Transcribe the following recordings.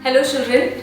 Hello children,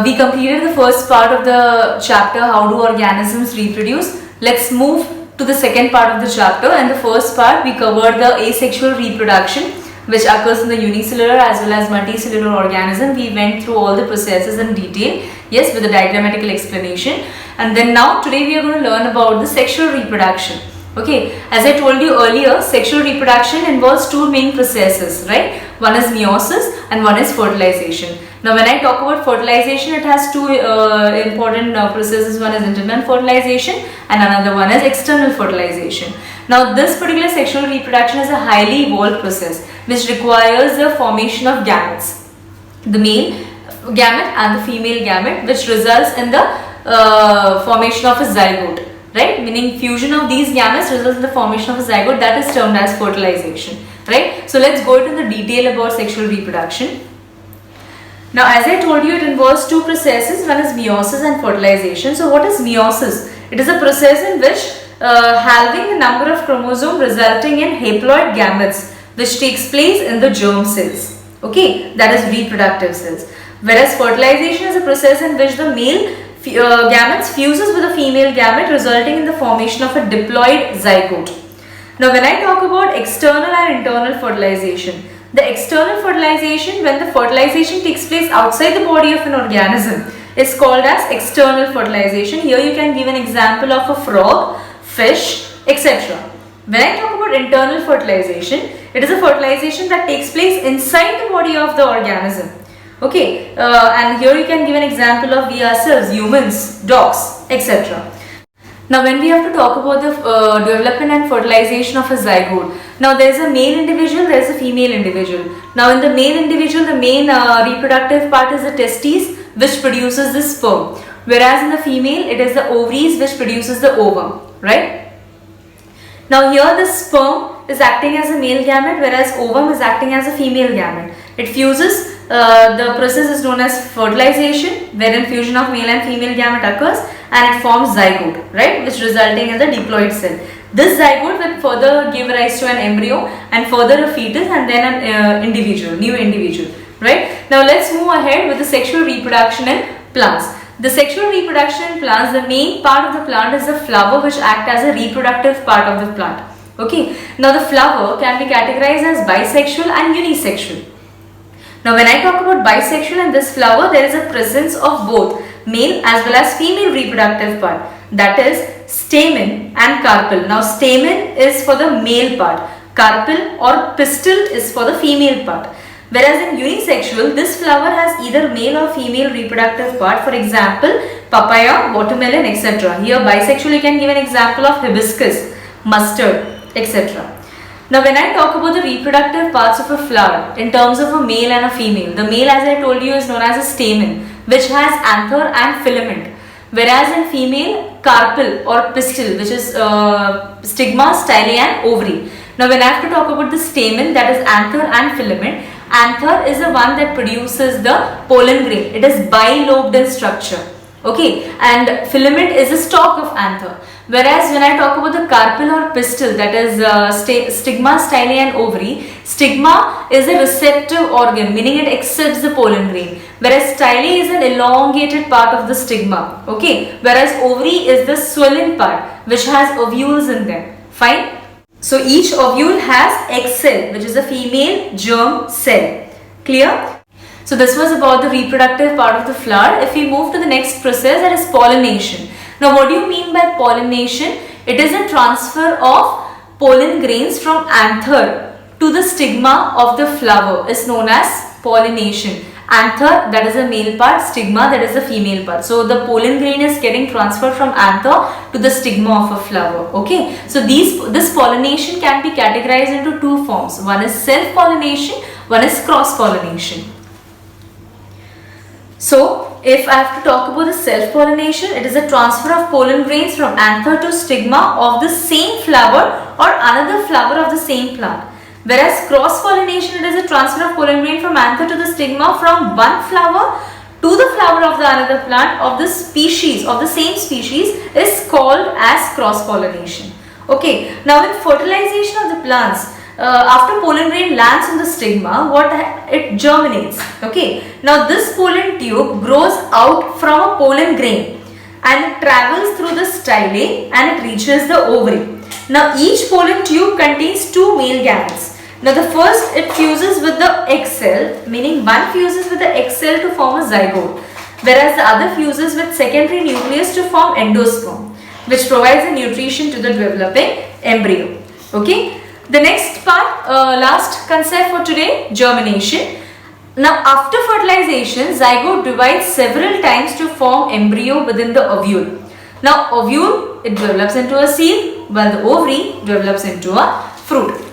we completed the first part of the chapter how do organisms reproduce. Let's move to the second part of the chapter. In the first part we covered the asexual reproduction which occurs in the unicellular as well as multicellular organism. We went through all the processes in detail, yes, with a diagrammatical explanation. And then now today we are going to learn about the sexual reproduction. Okay, as I told you earlier, sexual reproduction involves two main processes, right? One is meiosis and one is fertilization. Now when I talk about fertilization, it has two important processes. One is internal fertilization and another one is external fertilization. Now this particular sexual reproduction is a highly evolved process which requires the formation of gametes. The male gamete and the female gamete, which results in the formation of a zygote. Right, meaning fusion of these gametes results in the formation of a zygote, that is termed as fertilization. Right, so let's go into the detail about sexual reproduction. Now as I told you, it involves two processes, one is meiosis and fertilization. So what is meiosis? It is a process in which halving the number of chromosomes resulting in haploid gametes which takes place in the germ cells. Okay, that is reproductive cells. Whereas fertilization is a process in which the male gametes fuses with a female gamete resulting in the formation of a diploid zygote. Now when I talk about external and internal fertilization, the external fertilization, when the fertilization takes place outside the body of an organism, is called as external fertilization. Here you can give an example of a frog, fish, etc. When I talk about internal fertilization, it is a fertilization that takes place inside the body of the organism. Okay, and here you can give an example of we ourselves, humans, dogs, etc. Now when we have to talk about the development and fertilization of a zygote, now there is a male individual, there is a female individual. Now in the male individual, the main reproductive part is the testes which produces the sperm, whereas in the female it is the ovaries which produces the ovum, right? Now here the sperm is acting as a male gamete, whereas ovum is acting as a female gamete. It fuses. The process is known as fertilization, wherein fusion of male and female gamete occurs and it forms zygote, right, which resulting in the diploid cell. This zygote will further give rise to an embryo and further a fetus and then an individual, new individual, right. Now let's move ahead with the sexual reproduction in plants. The sexual reproduction in plants, the main part of the plant is the flower which acts as a reproductive part of the plant. Okay. Now the flower can be categorized as bisexual and unisexual. Now when I talk about bisexual, in this flower there is a presence of both male as well as female reproductive part, that is stamen and carpel. Now stamen is for the male part, carpel or pistil is for the female part. Whereas in unisexual, this flower has either male or female reproductive part, for example papaya, watermelon, etc. Here bisexual you can give an example of hibiscus, mustard, etc. Now when I talk about the reproductive parts of a flower in terms of a male and a female, the male, as I told you, is known as a stamen which has anther and filament, whereas in female carpel or pistil which is stigma, style and ovary. Now when I have to talk about the stamen, that is anther and filament, anther is the one that produces the pollen grain. It is bilobed in structure. Okay, and filament is a stalk of anther. Whereas when I talk about the carpel or pistil, that is stigma, style and ovary, stigma is a receptive organ, meaning it accepts the pollen grain, whereas style is an elongated part of the stigma. Okay, whereas ovary is the swollen part which has ovules in them. Fine. So each ovule has egg cell which is a female germ cell. Clear? So this was about the reproductive part of the flower. If we move to the next process, that is pollination. Now what do you mean by pollination? It is a transfer of pollen grains from anther to the stigma of the flower is known as pollination. Anther, that is the male part, stigma, that is the female part. So the pollen grain is getting transferred from anther to the stigma of a flower. Okay, so this pollination can be categorized into two forms. One is self-pollination, one is cross-pollination. So if I have to talk about the self-pollination, it is a transfer of pollen grains from anther to stigma of the same flower or another flower of the same plant. Whereas cross-pollination, it is a transfer of pollen grain from anther to the stigma from one flower to the flower of the another plant of the species, of the same species, is called as cross-pollination. Okay, now in fertilization of the plants, after pollen grain lands on the stigma, it germinates. Okay. Now this pollen tube grows out from a pollen grain and it travels through the style and it reaches the ovary. Now each pollen tube contains two male gametes. Now the first, it fuses with the egg cell, meaning one fuses with the egg cell to form a zygote, whereas the other fuses with secondary nucleus to form endosperm, which provides the nutrition to the developing embryo. Okay. The next part, last concept for today, germination. Now after fertilization, zygote divides several times to form embryo within the ovule. Now ovule, it develops into a seed, while the ovary develops into a fruit.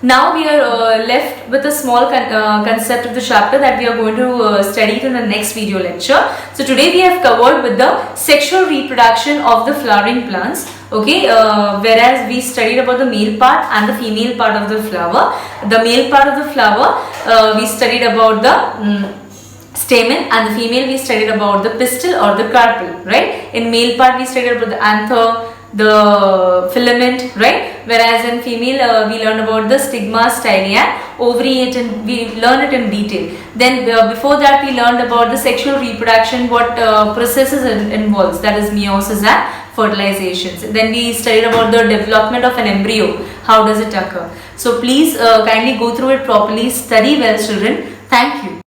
Now we are left with a small concept of the chapter that we are going to study in the next video lecture. So today we have covered with the sexual reproduction of the flowering plants. Okay, whereas we studied about the male part and the female part of the flower. The male part of the flower, we studied about the stamen, and the female we studied about the pistil or the carpel, right? In male part we studied about the anther, the filament, right? Whereas in female we learned about the stigma, style and ovary, we learned it in detail. Then before that we learned about the sexual reproduction, what processes it involves, that is meiosis and fertilizations. Then we studied about the development of an embryo, how does it occur. So please kindly go through it properly, study well children. Thank you.